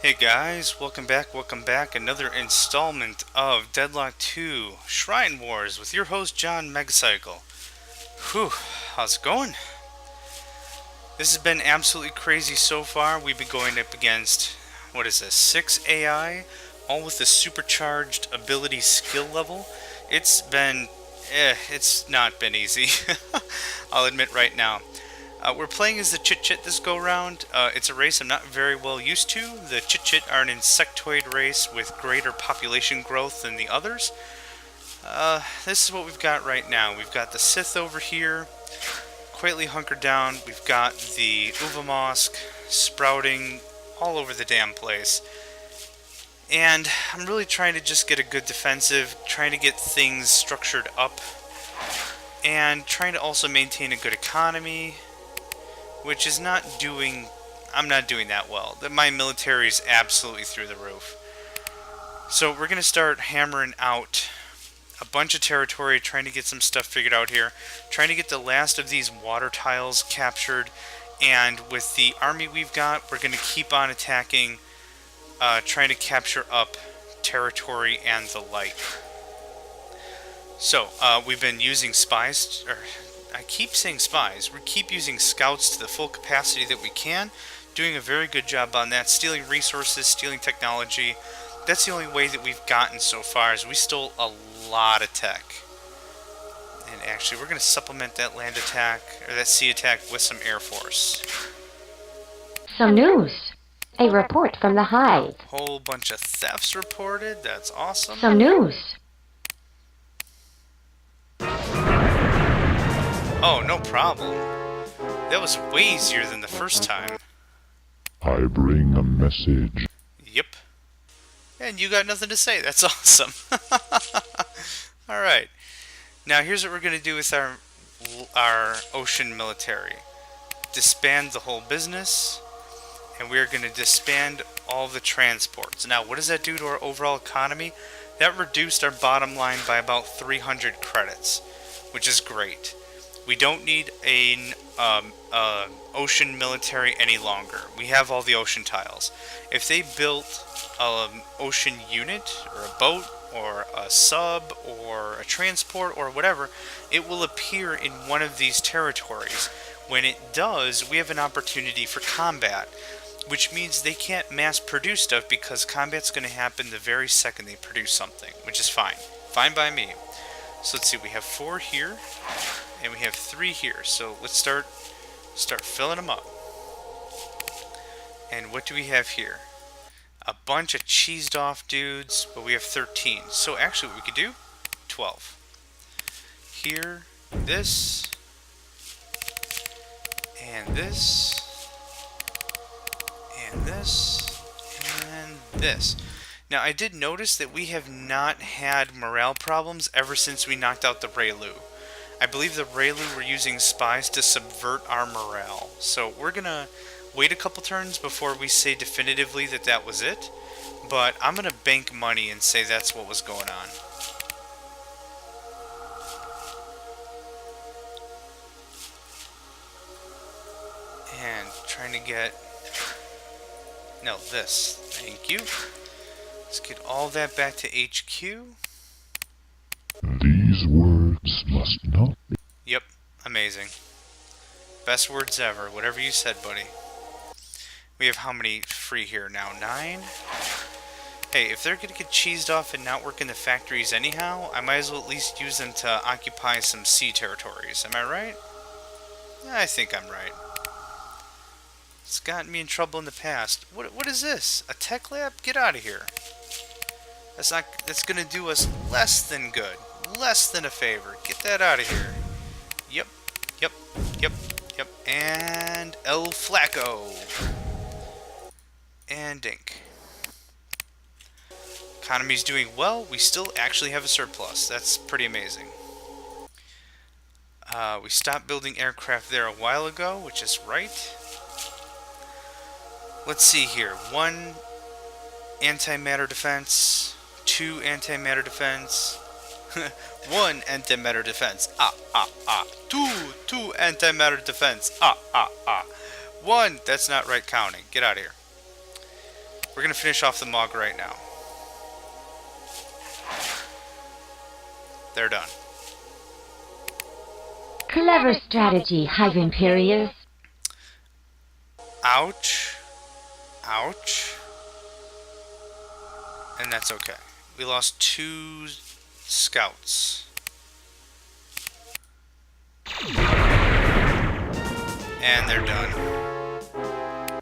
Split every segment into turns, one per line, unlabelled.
Hey guys, welcome back. Another installment of Deadlock 2 Shrine Wars with your host John Megacycle. Whew, how's it going? This has been absolutely crazy so far. We've been going up against, what is this, 6 AI, all with a supercharged ability skill level. It's not been easy. I'll admit right now. We're playing as the Chit-Chit this go-round. It's a race I'm not very well used to. The Chit-Chit are an insectoid race with greater population growth than the others. This is what we've got right now. We've got the Sith over here, quietly hunkered down. We've got the Uvamosk sprouting all over the damn place. And I'm really trying to just get a good defensive, trying to get things structured up, and trying to also maintain a good economy, which is I'm not doing that well. My military is absolutely through the roof. So we're going to start hammering out a bunch of territory, trying to get some stuff figured out here, trying to get the last of these water tiles captured, and with the army we've got, we're going to keep on attacking, trying to capture up territory and the like. So, we've been using spies, I keep saying spies. We keep using scouts to the full capacity that we can, doing a very good job on that, stealing resources, stealing technology. That's the only way that we've gotten so far, is we stole a lot of tech. And actually, we're going to supplement that land attack, or that sea attack, with some air force.
Some news. A report from the Hive.
Whole bunch of thefts reported. That's awesome.
Some news.
Oh, no problem. That was way easier than the first time.
I bring a message.
Yep. And you got nothing to say. That's awesome. Alright. Now here's what we're going to do with our ocean military. Disband the whole business. And we're going to disband all the transports. Now, what does that do to our overall economy? That reduced our bottom line by about 300 credits, which is great. We don't need an ocean military any longer. We have all the ocean tiles. If they built an ocean unit, or a boat, or a sub, or a transport, or whatever, it will appear in one of these territories. When it does, we have an opportunity for combat, which means they can't mass produce stuff because combat's going to happen the very second they produce something, which is fine. Fine by me. So let's see, we have 4 here, and we have 3 here. So let's start filling them up. And what do we have here? A bunch of cheesed off dudes, but we have 13. So actually what we could do, 12. Here, this, and this, and this, and this. Now, I did notice that we have not had morale problems ever since we knocked out the Raylu. I believe the Raylu were using spies to subvert our morale. So we're going to wait a couple turns before we say definitively that that was it. But I'm going to bank money and say that's what was going on. And trying to get... No, this. Thank you. Let's get all that back to HQ.
These words must not be.
Yep, amazing. Best words ever. Whatever you said, buddy. We have how many free here now? 9? Hey, if they're going to get cheesed off and not work in the factories anyhow, I might as well at least use them to occupy some sea territories. Am I right? I think I'm right. It's gotten me in trouble in the past. What is this? A tech lab? Get out of here. That's gonna do us less than good. Less than a favor. Get that out of here. Yep. And El Flaco. And Dink. Economy's doing well. We still actually have a surplus. That's pretty amazing. We stopped building aircraft there a while ago, which is right. Let's see here. 1 antimatter defense, 2 antimatter defense, 1 antimatter defense, 2 antimatter defense, 1, that's not right counting. Get out of here. We're going to finish off the Mog right now. They're done.
Clever strategy, Hive Imperius.
Ouch. Ouch. And that's okay. We lost 2 scouts. And they're done.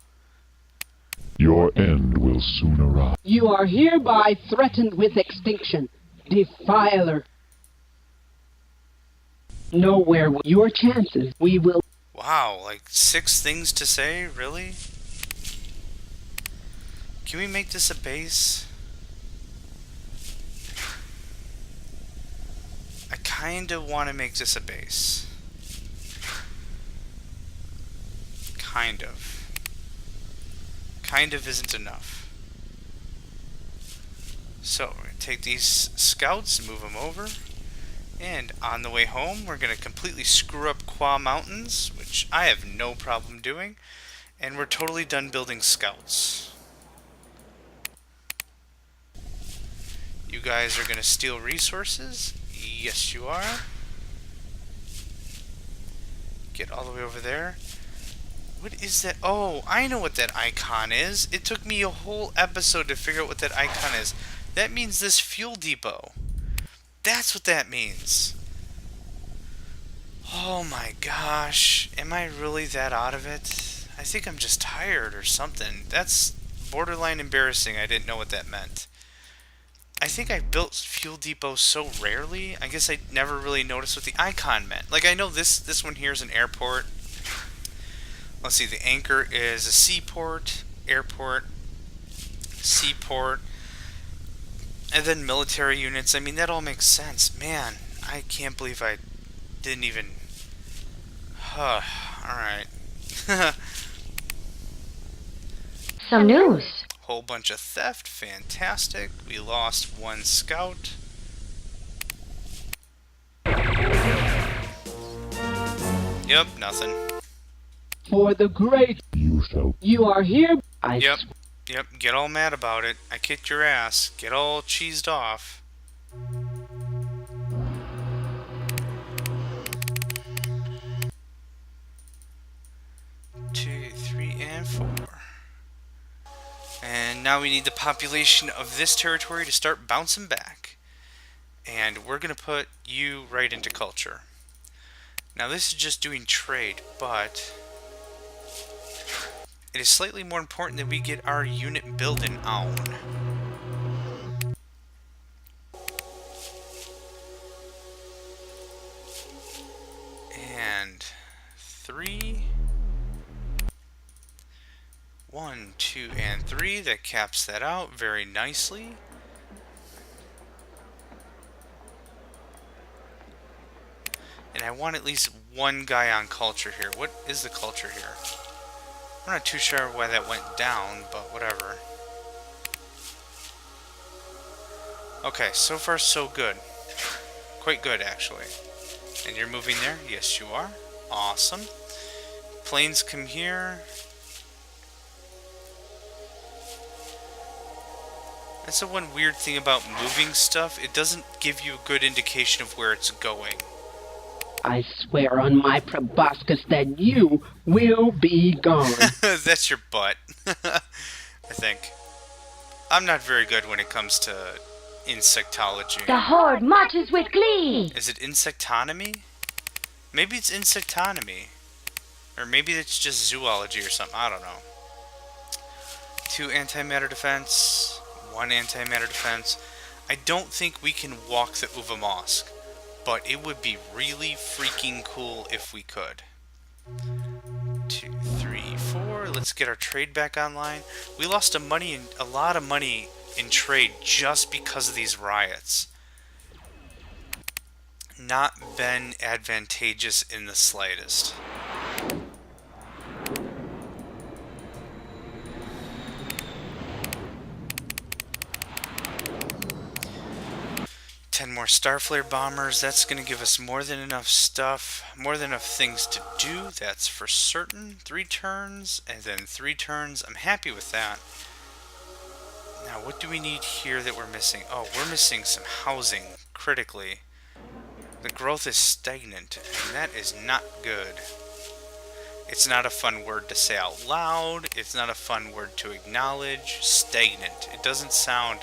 Your end will soon arrive.
You are hereby threatened with extinction, defiler. Nowhere will your chances. We will.
Wow, like 6 things to say? Really? Can we make this a base? I kinda want to make this a base. Kind of. Kind of isn't enough. So, we're going to take these scouts, move them over. And on the way home, we're going to completely screw up Qua Mountains, which I have no problem doing. And we're totally done building scouts. You guys are going to steal resources? Yes, you are. Get all the way over there. What is that? Oh, I know what that icon is. It took me a whole episode to figure out what that icon is. That means this fuel depot. That's what that means. Oh my gosh. Am I really that out of it? I think I'm just tired or something. That's borderline embarrassing. I didn't know what that meant. I think I built fuel depots so rarely. I guess I never really noticed what the icon meant. Like, I know this one here is an airport. Let's see, the anchor is a seaport, airport, seaport, and then military units. I mean, that all makes sense. Man, I can't believe I didn't even... Alright.
Some news.
Whole bunch of theft. Fantastic. We lost 1 scout. Yep, nothing.
For the great.
You shall.
You are here.
Yep, get all mad about it. I kicked your ass. Get all cheesed off. Two, 3, and 4. And now we need the population of this territory to start bouncing back. And we're going to put you right into culture. Now this is just doing trade, but it is slightly more important that we get our unit building on. And 3. 1, 2, and 3. That caps that out very nicely. And I want at least 1 guy on culture here. What is the culture here? I'm not too sure why that went down, but whatever. Okay, so far so good. Quite good, actually. And you're moving there? Yes, you are. Awesome. Planes come here. That's the one weird thing about moving stuff. It doesn't give you a good indication of where it's going.
I swear on my proboscis that you will be gone.
That's your butt. I think. I'm not very good when it comes to insectology.
The horde marches with glee.
Is it insectonomy? Maybe it's insectonomy. Or maybe it's just zoology or something. I don't know. 2 antimatter defense. 1 antimatter defense. I don't think we can walk the Uva Mosque, but it would be really freaking cool if we could. 2, 3, 4. Let's get our trade back online. We lost a lot of money in trade just because of these riots. Not been advantageous in the slightest. More Starflare bombers. That's going to give us more than enough stuff, more than enough things to do. That's for certain. 3 turns and then 3 turns. I'm happy with that. Now, what do we need here that we're missing? Oh, we're missing some housing, critically. The growth is stagnant, and that is not good. It's not a fun word to say out loud. It's not a fun word to acknowledge. Stagnant. It doesn't sound...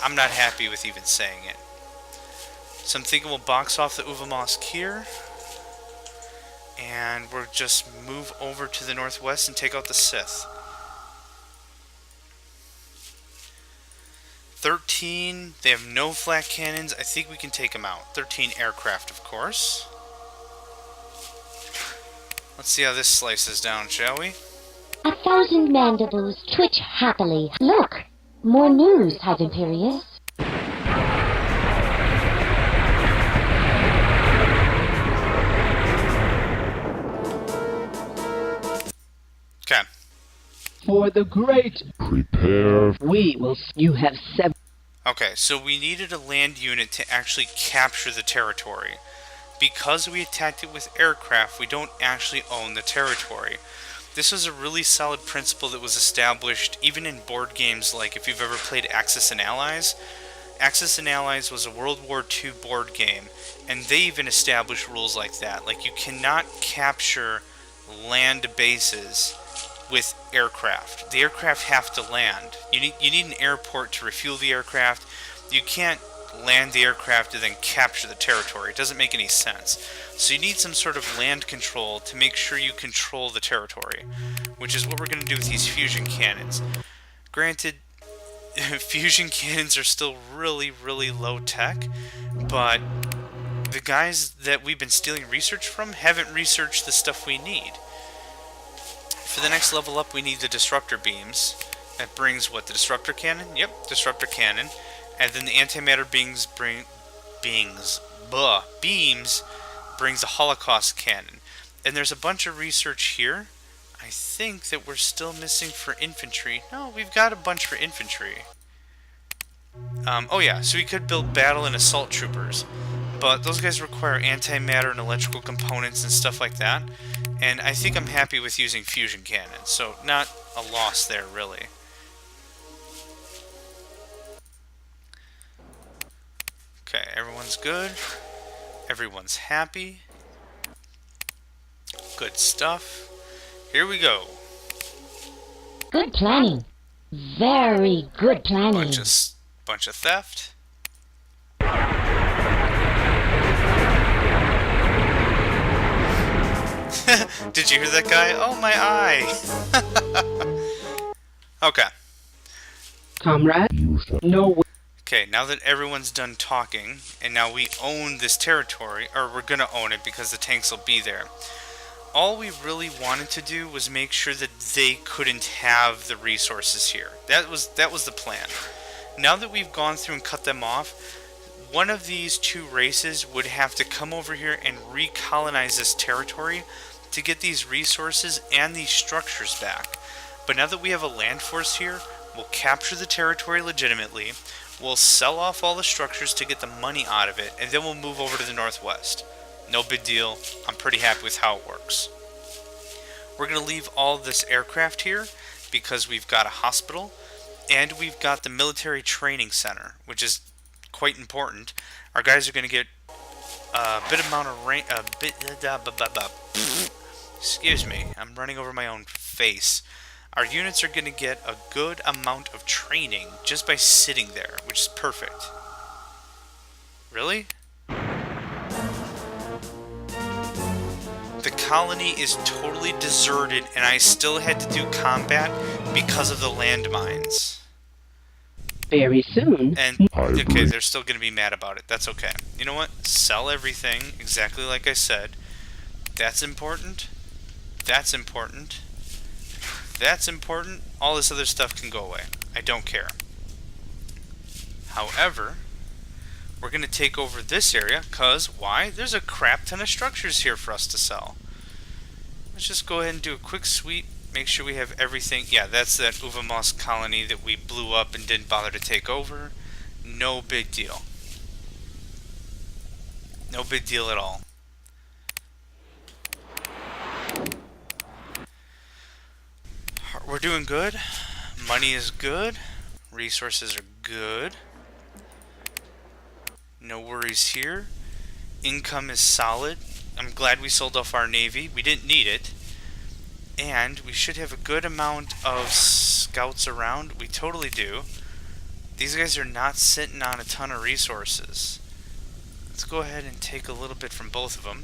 I'm not happy with even saying it. So I'm thinking we'll box off the Uvamosk here. And we'll just move over to the northwest and take out the Sith. 13, they have no flak cannons. I think we can take them out. 13 aircraft, of course. Let's see how this slices down, shall we?
1,000 mandibles twitch happily. Look! More news, Hive Imperius.
Okay.
For the great,
Prepare.
we will. You have 7.
Okay, so we needed a land unit to actually capture the territory. Because we attacked it with aircraft, we don't actually own the territory. This was a really solid principle that was established even in board games like if you've ever played Axis and Allies. Axis and Allies was a World War II board game, and they even established rules like that. Like, you cannot capture land bases with aircraft. The aircraft have to land. You need an airport to refuel the aircraft. You can't land the aircraft and then capture the territory. It doesn't make any sense. So you need some sort of land control to make sure you control the territory, which is what we're going to do with these fusion cannons. Granted, fusion cannons are still really, really low tech, but the guys that we've been stealing research from haven't researched the stuff we need. For the next level up, we need the disruptor beams. That brings what? The disruptor cannon? Yep, disruptor cannon. And then the antimatter beams brings the Holocaust cannon. And there's a bunch of research here. I think that we're still missing for infantry. No, we've got a bunch for infantry. Oh yeah, so we could build battle and assault troopers. But those guys require antimatter and electrical components and stuff like that. And I think I'm happy with using fusion cannons. So not a loss there, really. Okay, everyone's good. Everyone's happy. Good stuff. Here we go.
Good planning. Very good planning.
Bunch of theft. Did you hear that guy? Oh, my eye. Okay.
Comrade,
You shall.
no.
Okay, now that everyone's done talking, and now we own this territory, or we're gonna own it because the tanks will be there. All we really wanted to do was make sure that they couldn't have the resources here. That was the plan. Now that we've gone through and cut them off, one of these two races would have to come over here and recolonize this territory to get these resources and these structures back. But now that we have a land force here, we'll capture the territory legitimately, we'll sell off all the structures to get the money out of it, and then we'll move over to the northwest. No big deal. I'm pretty happy with how it works. We're going to leave all this aircraft here because we've got a hospital and we've got the military training center, which is quite important. Our guys are going to get a bit amount of rain. Excuse me, I'm running over my own face. Our units are going to get a good amount of training just by sitting there, which is perfect. Really? The colony is totally deserted, and I still had to do combat because of the landmines.
Very soon.
And,
I
okay,
agree.
they're still going to be mad about it. That's okay. You know what? Sell everything, exactly like I said. That's important. That's important. That's important. All this other stuff can go away. I don't care. However, we're going to take over this area, because, why? There's a crap ton of structures here for us to sell. Let's just go ahead and do a quick sweep, make sure we have everything. Yeah, that's that Uvamosk colony that we blew up and didn't bother to take over. No big deal. No big deal at all. We're doing good. Money is good. Resources are good. No worries here. Income is solid. I'm glad we sold off our navy. We didn't need it. And we should have a good amount of scouts around. We totally do. These guys are not sitting on a ton of resources. Let's go ahead and take a little bit from both of them.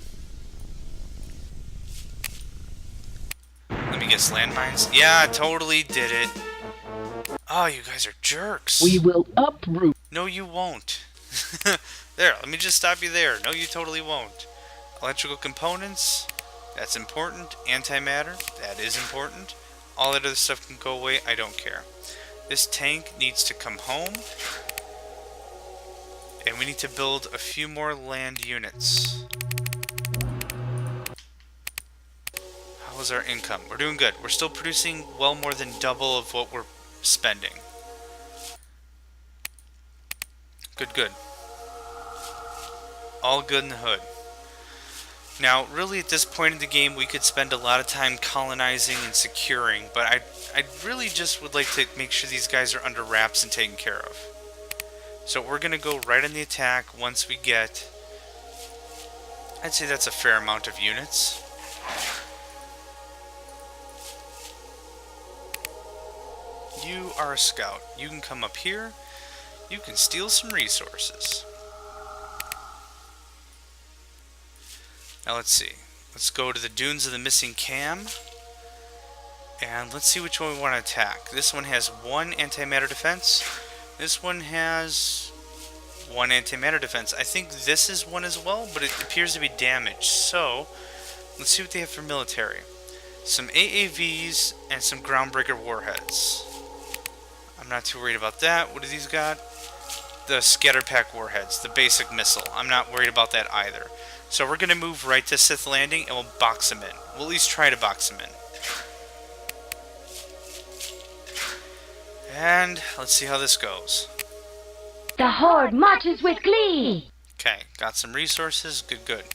Let me guess, landmines? Yeah, totally did it. Oh, you guys are jerks.
We will uproot.
No, you won't. There, let me just stop you there. No, you totally won't. Electrical components, that's important. Antimatter, that is important. All that other stuff can go away, I don't care. This tank needs to come home. And we need to build a few more land units. How's our income? We're doing good. We're still producing well more than double of what we're spending. Good, good. All good in the hood. Now, really at this point in the game, we could spend a lot of time colonizing and securing, but I really just would like to make sure these guys are under wraps and taken care of. So we're going to go right on the attack once we get... I'd say that's a fair amount of units. You are a scout. You can come up here. You can steal some resources. Now let's see. Let's go to the Dunes of the Missing Cam. And let's see which one we want to attack. This one has 1 antimatter defense. This one has 1 antimatter defense. I think this is one as well, but it appears to be damaged. So, let's see what they have for military. Some AAVs and some groundbreaker warheads. I'm not too worried about that. What do these got? The scatter pack warheads, the basic missile. I'm not worried about that either. So we're going to move right to Sith Landing and we'll box them in. We'll at least try to box them in. And let's see how this goes.
The horde marches with glee.
Okay, got some resources. Good, good.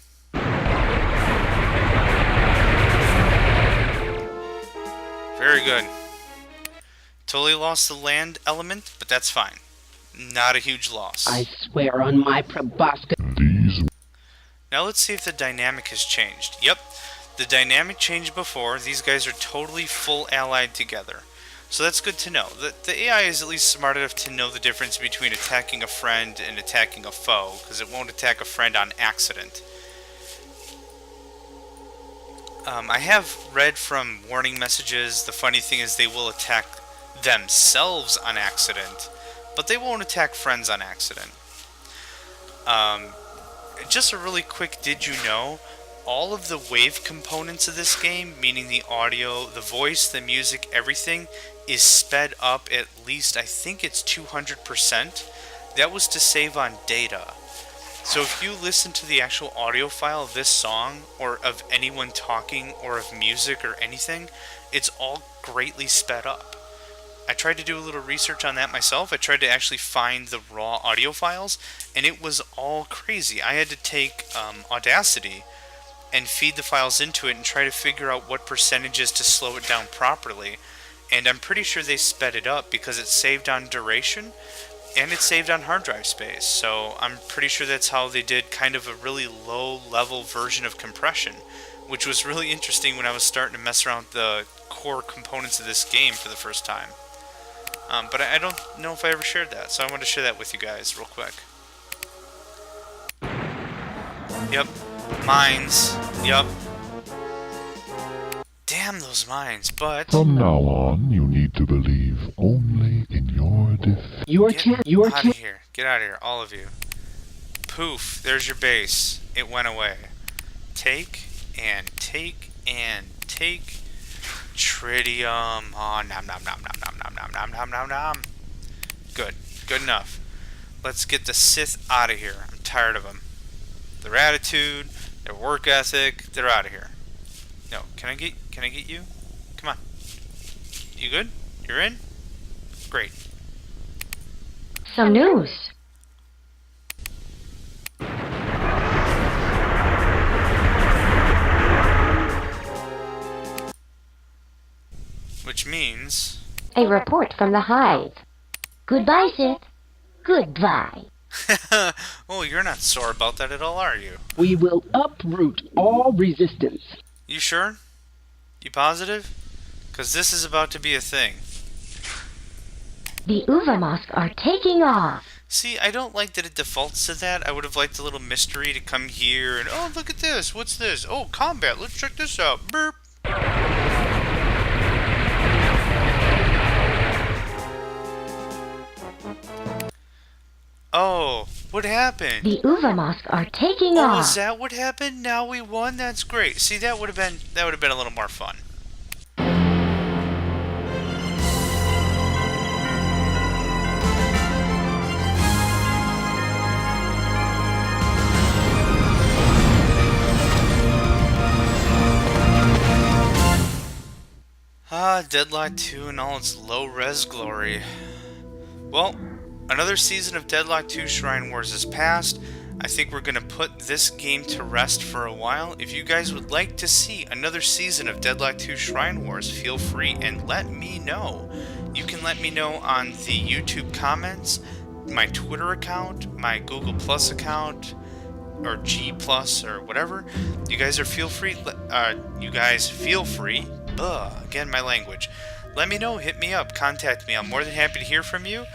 Very good. Totally lost the land element, but that's fine. Not a huge loss.
I swear on my proboscis.
These
Now let's see if the dynamic has changed. Yep, the dynamic changed before. These guys are totally full allied together. So that's good to know. The AI is at least smart enough to know the difference between attacking a friend and attacking a foe, because it won't attack a friend on accident. I have read from warning messages, the funny thing is they will attack themselves on accident, but they won't attack friends on accident. Just a really quick did you know, all of the wave components of this game, meaning the audio, the voice, the music, everything, is sped up at least, I think it's 200%. That was to save on data. So if you listen to the actual audio file of this song, or of anyone talking, or of music or anything, it's all greatly sped up. I tried to do a little research on that myself. I tried to actually find the raw audio files, and it was all crazy. I had to take Audacity and feed the files into it and try to figure out what percentages to slow it down properly. And I'm pretty sure they sped it up because it saved on duration and it saved on hard drive space. So I'm pretty sure that's how they did kind of a really low level version of compression, which was really interesting when I was starting to mess around with the core components of this game for the first time. But I don't know if I ever shared that, so I want to share that with you guys real quick. Yep. Mines. Yep. Damn those mines, but...
From now on, you need to believe only in your defeat.
Your
out of here. Get out of here, all of you. Poof, there's your base. It went away. Take, and take, and take. Tritium. Oh, nom nom nom nom nom nom nom nom nom nom nom. Good. Good enough. Let's get the Sith out of here. I'm tired of them. Their attitude, their work ethic, they're out of here. No, can I get you? Come on. You good? You're in? Great.
Some news.
Which means...
A report from the hive. Goodbye, Sith. Goodbye.
Oh, you're not sore about that at all, are you?
We will uproot all resistance.
You sure? You positive? Because this is about to be a thing.
The Uvamosk are taking off.
See, I don't like that it defaults to that. I would have liked a little mystery to come here and, oh, look at this. What's this? Oh, combat. Let's check this out. Burp. Oh, what happened?
The Uvamosk are taking
Oh,
off.
is that what happened? Now we won? That's great. See, that would have been a little more fun. Ah, Deadlock 2 in all its low-res glory. Well, another season of Deadlock 2 Shrine Wars has passed. I think we're going to put this game to rest for a while. If you guys would like to see another season of Deadlock 2 Shrine Wars, feel free and let me know. You can let me know on the YouTube comments, my Twitter account, my Google Plus account, or G Plus, or whatever. You guys feel free. Again, my language. Let me know, hit me up, contact me. I'm more than happy to hear from you.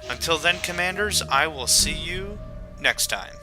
Until then, Commanders, I will see you next time.